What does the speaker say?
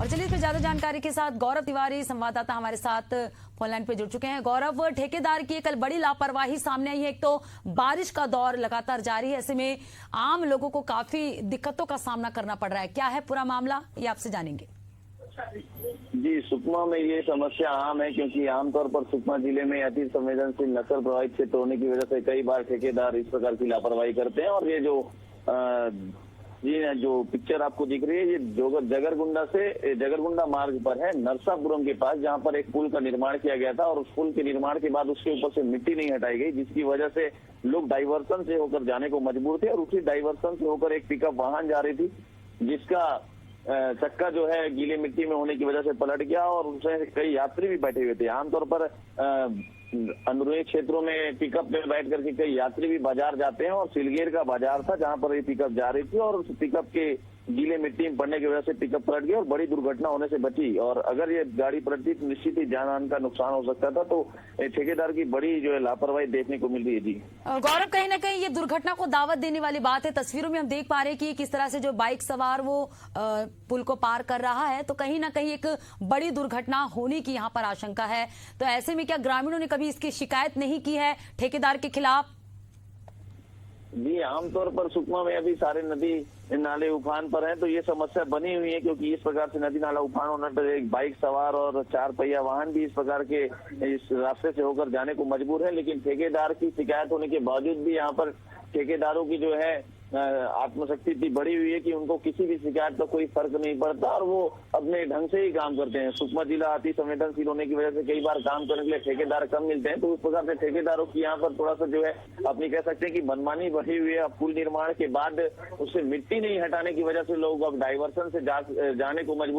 और चलिए इस पे ज्यादा जानकारी के साथ गौरव तिवारी संवाददाता हमारे साथ फोन लाइन पे जुड़ चुके हैं। गौरव, ठेकेदार की कल बड़ी लापरवाही सामने आई है। एक तो बारिश का दौर लगातार जारी है, ऐसे में आम लोगों को काफी दिक्कतों का सामना करना पड़ रहा है। क्या है पूरा मामला, ये आपसे जानेंगे। जी, सुकमा में ये समस्या आम है क्योंकि आमतौर पर सुकमा जिले में अति संवेदनशील नक्सल प्रभावित क्षेत्र होने की वजह से कई बार ठेकेदार इस प्रकार की लापरवाही करते हैं। और ये जो पिक्चर आपको दिख रही है, ये जगरगुंडा मार्ग पर है, नरसापुरम के पास, जहां पर एक पुल का निर्माण किया गया था। और उस पुल के निर्माण के बाद उसके ऊपर से मिट्टी नहीं हटाई गई, जिसकी वजह से लोग डाइवर्सन से होकर जाने को मजबूर थे। और उसी डाइवर्सन से होकर एक पिकअप वाहन जा रही थी, जिसका चक्का जो है गीले मिट्टी में होने की वजह से पलट गया और उसमें कई यात्री भी बैठे हुए थे। आमतौर पर अंदरूनी क्षेत्रों में पिकअप में बैठ करके कई यात्री भी बाजार जाते हैं, और सिलगेर का बाजार था जहां पर ये पिकअप जा रही थी, और उस पिकअप के गीले मिट्टी में पड़ने की वजह से पिकअप पलट गई और बड़ी दुर्घटना होने से बची। और अगर ये गाड़ी पलटती तो निश्चित ही जान का नुकसान हो सकता था। तो ठेकेदार की बड़ी जो है लापरवाही देखने को मिल रही है। जी गौरव, कहीं ना कहीं ये दुर्घटना को दावत देने वाली बात है। तस्वीरों में हम देख पा रहे हैं कि किस तरह से जो बाइक सवार वो पुल को पार कर रहा है, तो कहीं ना कहीं एक बड़ी दुर्घटना होने की यहाँ पर आशंका है। तो ऐसे में क्या ग्रामीणों ने कभी इसकी शिकायत नहीं की है ठेकेदार के खिलाफ? जी, आमतौर पर सुकमा में अभी सारे नदी नाले उफान पर हैं, तो ये समस्या बनी हुई है क्योंकि इस प्रकार से नदी नाला उफान होने पर एक बाइक सवार और 4 पहिया वाहन भी इस प्रकार के इस रास्ते से होकर जाने को मजबूर है। लेकिन ठेकेदार की शिकायत होने के बावजूद भी यहाँ पर ठेकेदारों की जो है आत्मशक्ति इतनी बढ़ी हुई है कि उनको किसी भी शिकायत का कोई फर्क नहीं पड़ता और वो अपने ढंग से ही काम करते हैं। सुकमा जिला अति संवेदनशील होने की वजह से कई बार काम करने के लिए ठेकेदार कम मिलते हैं, तो उस प्रकार से ठेकेदारों की यहाँ पर थोड़ा सा जो है अपनी कह सकते हैं कि मनमानी बढ़ी हुई है। पुल निर्माण के बाद उससे मिट्टी नहीं हटाने की वजह से लोग अब डाइवर्सन से जाने को मजबूर